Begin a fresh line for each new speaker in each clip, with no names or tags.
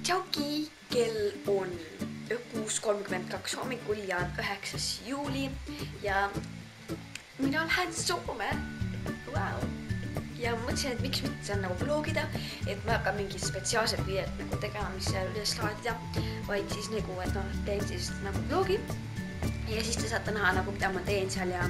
Tšauki, kell on 6:32 hommikul ja 9. juuli ja mina lähen Soome. Wow. Ja mõtlesin, et miks mitte seal nagu vlogida, et ma hakkan mingid spetsiaalsed videod nagu tegema, mis seal üles laadida, vaid siis nagu, et teen siis nagu vlogi ja siis te saate näha nagu, mida ma teen seal ja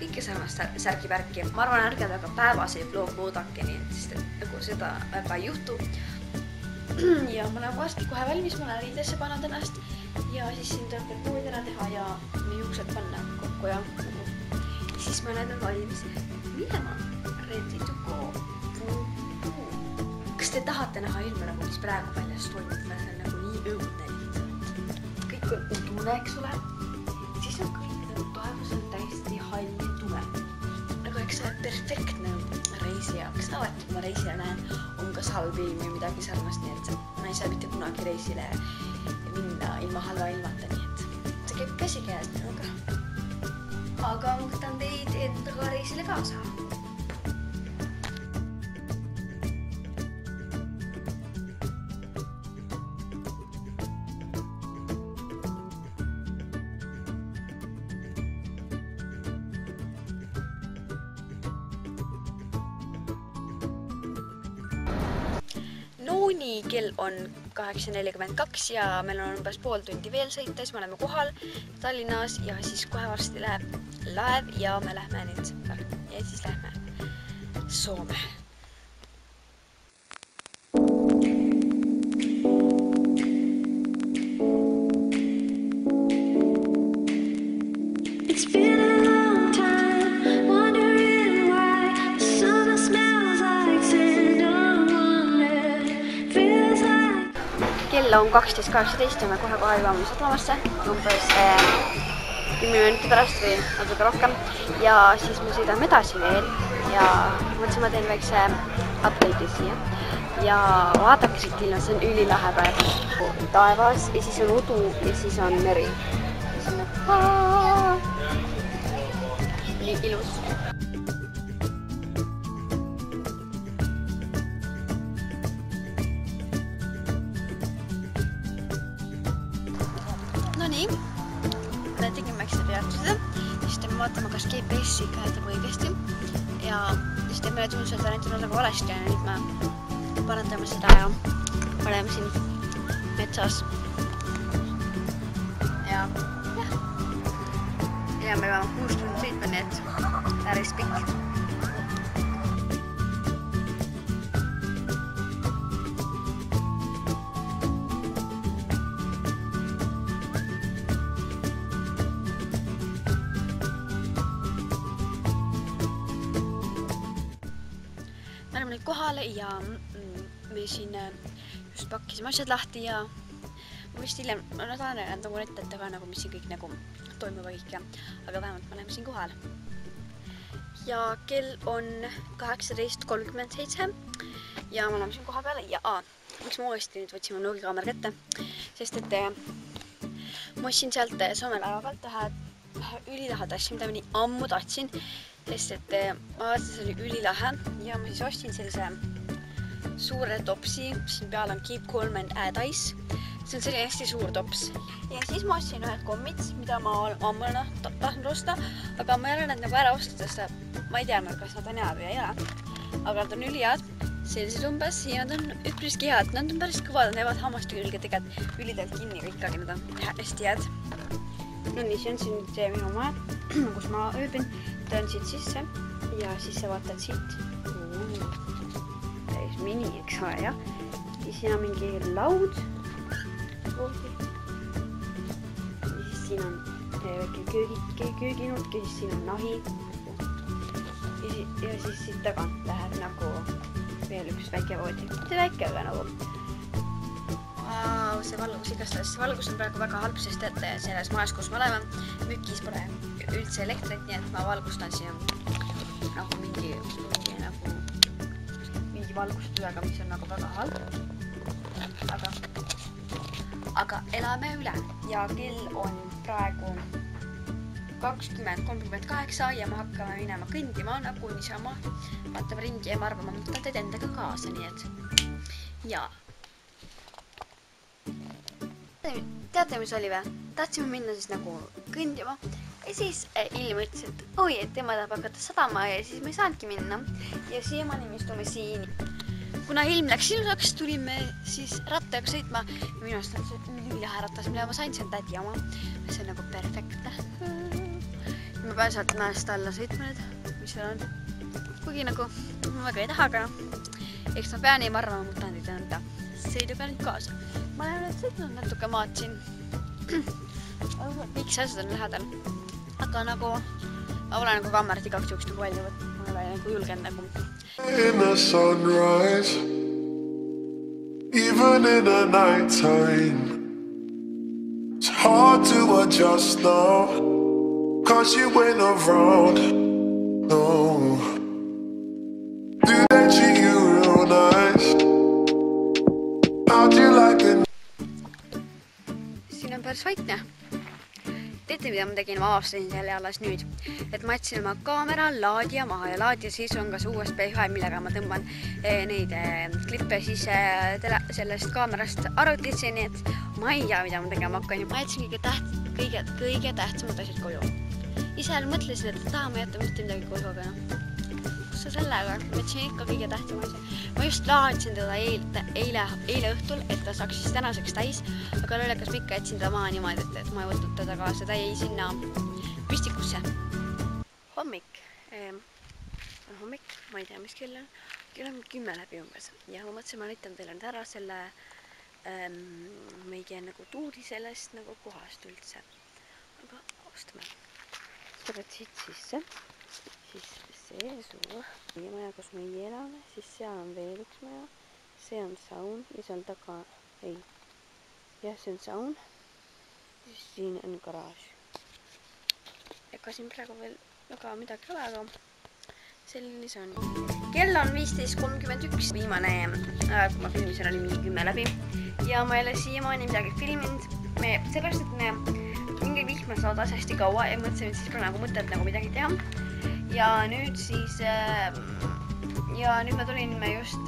kõike sarnast särgi-värki. Ma arvan, ärge väga päevaseid vlog oodake, nii et sest et nagu seda väga ei juhtu. Ja ma olen varsti kohe valmis, ma olen riidesse pannud ennast ja siis siin tuleb veel pood ära teha ja juuksed panna kokku ja siis ma olen valmis minema. Ready to go. Kas te tahate näha ilma nagu, mis praegu väljas toimub? See on nagu nii õudne lihtsalt. Kõik on udune, eks ole. Siis on kõik taevas on täiesti hall ja tume. Aga eks see on perfektne reisi jaoks. Alati, kui ma reisile lähen, on kas halb ilm või midagi sarnast, nii et ma ei saa mitte kunagi reisile minna ilma halva ilmata, nii et see käib käsikäes minuga. Aga ma võtan teid endaga reisile kaasa. No nii, kell on 8:42 ja meil on umbes pool tundi veel sõites, me oleme kohal Tallinnas ja siis kohe varsti läheb laev ja me lähme nüüd ja siis lähme Soome. Kell on 12:18 ja me kohe jõuame sadamasse umbes 10 minuti pärast või natuke rohkem ja siis me sõidame edasi veel ja mõtlesin, ma teen väikse update'i siia ja vaadake siit ilma, see on ülilahe praegu. Taevas ja siis on udu ja siis on meri. Siis on nii ilus. No nii, me tegime väikse peatuse, siis teeme vaatama, kas GPS ikka jätab õigesti ja siis teeme meile tundus, et ta näitab nagu valesti ja nüüd me parandame seda ja oleme siin metsas ja me peame 6 tundi sõitma, nii et päris pikk. Me oleme nüüd kohale ja me siin just pakkisime asjad lahti ja ma vist hiljem, ma tahan enda mulle ette ka nagu, mis siin kõik nagu toimub kõik ja aga vähemalt me oleme siin kohal. Ja kell on 18:37 ja me oleme siin koha peale ja miks ma uuesti nüüd võtsime vlogikaamera kätte, sest et ma ostsin sealt Soome laeva pealt ühe ülilahad asja, mida ma nii ammu tahtsin. Sest et ma vaatasin, see oli ülilahe ja ma siis ostsin sellise suure topsi, siin peal on Keep Calm and Add Ice. See on selline hästi suur tops. Ja siis ma ostsin ühed kommid, mida ma ammu tahtnud osta, aga ma ei ole need nagu ära ostnud, sest ma ei tea, kas nad on head või ei ole. Aga nad on ülihead, sellised umbes ja nad on üpriski head. Nad on päris kõvad, nad jäävad hammaste külge tegelikult ülidelt kinni, aga ikkagi nad on hästi head. No nii, see on siin nüüd minu maja, kus ma ööbin. Ta on siit sisse ja siis sa vaatad siit. Täis mini, eks ole, jah. Ja siin on mingi laud. Ja siis siin on väike kööginurk ja siis siin on nahi. Ja siis siit tagant läheb nagu veel üks väike voodi. See väike, aga nagu see valgus igastahes. See valgus on praegu väga halb, sest et selles majas, kus me oleme, mükis pole üldse elektrit, nii et ma valgustan siin nagu mingi valgustujega, mis on nagu väga halb. Aga elame üle ja kell on praegu 20:38 ja me hakkame minema kõndima nagu niisama. Vaatame ringi ja ma arvan, ma võtan teid endaga kaasa, nii et ja teate, mis oli või? Tahtsime minna siis nagu kõndima ja siis ilm ütles, et oi, et tema tahab hakata sadama ja siis me ei saanudki minna. Ja siiamaani me istume siin. Kuna ilm läks ilusaks, tulime siis rattaga sõitma. Minu arust on see ülilahe mida ma sain, see on tädi oma. See on nagu perfektne. Ma pean sealt mäest alla sõitma nüüd, mis seal on. Kuigi nagu ma väga ei taha, aga eks ma pean ei arvama, ma tahan teid anda sõiduga nüüd kaasa. Ma olen nüüd sõitnud natuke maad siin. Kõik see asjad on lähedal. Aga nagu ma olen nagu kaamerat igaks juhuks nagu välja võtnud. Ma olen nagu julgen nagu.
In the sunrise, even in the night time, it's hard to adjust now, 'cause you went around. No, do they treat you real nice? How'd you like it?
Siin on päris vaikne. Teate, mida ma tegin? Ma avastasin selle alles nüüd, et ma jätsin oma kaamera laadija maha ja laadija siis on ka see USB-ühe, millega ma tõmban neid klippe siis sellest kaamerast arvutisse, nii et ma ei tea, mida ma tegema hakkan. Ma jätsin kõige tähtsamad asjad koju. Ise mõtlesin, et ma jätta mitte midagi koju, aga kus sa sellega? Ma jätsin ikka kõige tähtsam asja. Ma just laadsin teda eile õhtul, et ta saaks siis tänaseks täis, aga lollekas ma ikka jätsin ta maha niimoodi, et ma ei võtnud teda kaasa, ta jäi sinna püstikusse. Hommik, ma ei tea, mis kell on. Kell on 10 läbi umbes ja ma mõtlesin, ma näitan teile nüüd ära selle meie nagu tuuri sellest nagu kohast üldse. Aga ostame. Tuled siit sisse, siis see suur maja, kus me elame, siis seal on veel üks maja, see on saun ja seal taga, jah, see on saun, siis siin on garaaž. Ega siin praegu veel väga midagi ole, aga selline see on. Kell on 15:31, viimane kui ma filmisin oli mingi 10 läbi ja ma ei ole siiamaani midagi filminud. Sellepärast, et me mingi vihma saadas hästi kaua ja mõtlesin, et siis pole nagu mõtet nagu midagi teha. Ja nüüd siis, nüüd ma tulin just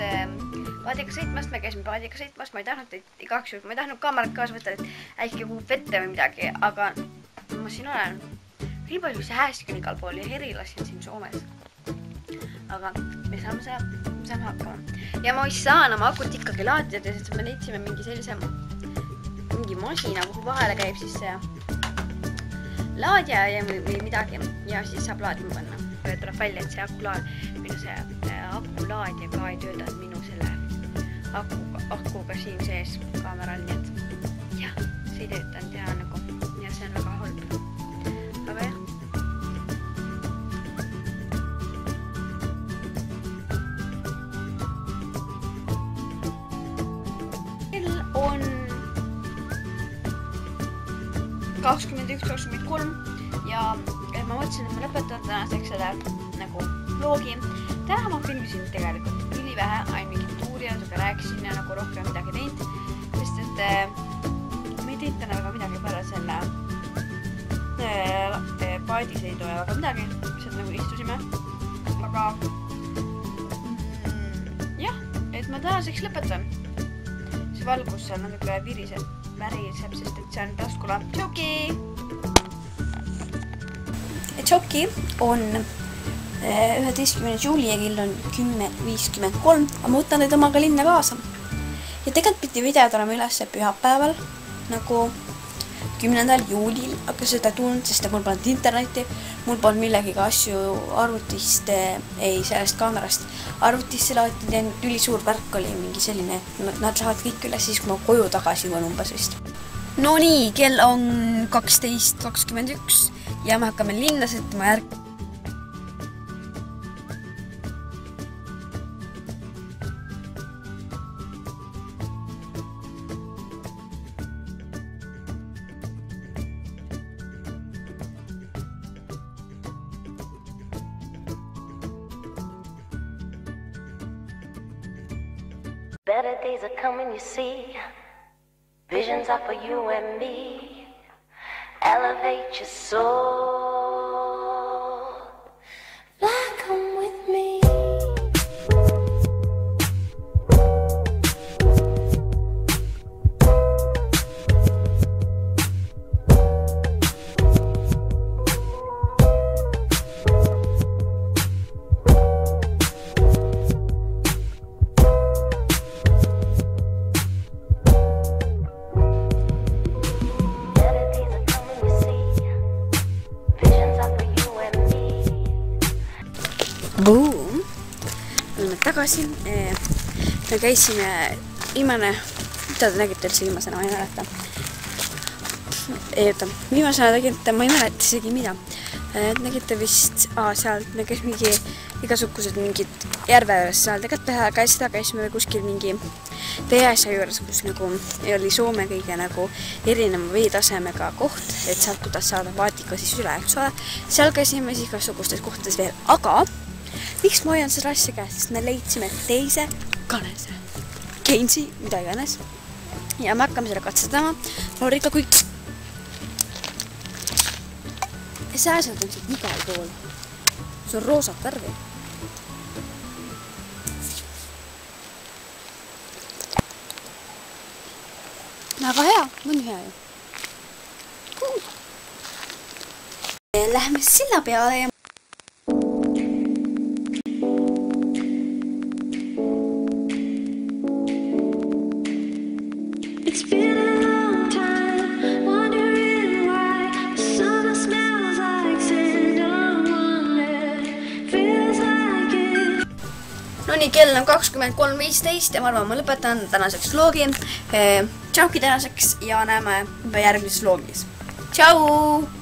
paadiga sõitmast, me käisime paadiga sõitmast, ma ei tahtnud teid igaks juhul, ma ei tahtnud kaamerat kaasa võtta, et äkki kuhub vette või midagi, aga ma siin olen. Küll palju see häästik on igal pool ja herilasin siin Soomes. Aga me saame hakkama. Ja ma saan oma akut ikkagi laadida, sest me leidsime mingi masina, kuhu vahele käib siis see laadija või midagi ja siis saab laadima panna. Tuleb välja, et see akulaadija ka ei töötanud minu selle akuga siin sees kaameral, nii et jah, see ei töötanud ja nagu ja see on väga halb. Aga jah. Kell on 21:23 ja ma mõtlesin, et ma lõpetan tänaseks selle nagu vlogi. Täna ma filmisin tegelikult ülivähe, ainult mingit tuuri ja rääkisin ja nagu rohkem midagi teinud, sest et me ei teinud täna väga midagi peale selle paadisõidu ja väga midagi, lihtsalt nagu istusime. Aga jah, et ma tänaseks lõpetan. See valgus seal natuke väriseb, sest et see on taskula Tšoki! Tšoki on 11. juuli ja kell on 10:53, aga ma võtan teid omaga linna kaasa. Ja tegelikult pidi videod olema üles pühapäeval, nagu 10. juulil, aga seda tulnud, sest mul polnud internetti, mul polnud millegiga asju arvutist, sellest kaamerast. Arvutisse laetid ja tüli suur värk oli mingi selline, et nad lähevad kõik üles siis, kui ma koju tagasi jõuan umbes vist. No nii, kell on 12:21 ja me hakkame linna sõitma järg.
Better days are coming, you see. Visions are for you and me. Elevate your soul. Fly, come with me.
tagasi. Me käisime viimane, mida te nägite üldse viimasena, ma ei mäleta. Viimasena tegite, ma ei mäleta isegi mida. Nägite vist, seal me käisime mingi igasugused mingid järve juures seal tegelikult seda käisime kuskil mingi veeasja juures, kus nagu oli Soome kõige nagu erineva veetasemega koht, et sealt kuidas saada Vaatika siis üle, eks ole. Seal käisime siis igasugustes kohtades veel, aga miks ma hoian seda asja käes, sest me leidsime teise kanese. Keinsi, mida iganes. Ja me hakkame seda katsetama. Florika kui sääsed on siit igal pool. See on roosat värvi. Väga hea, on hea ju. Lähme silla peale ja no nii, kell on 23.15 ja ma arvan, ma lõpetan tänaseks vlogi. Tšauki tänaseks ja näeme juba järgmises vlogis. Tšau!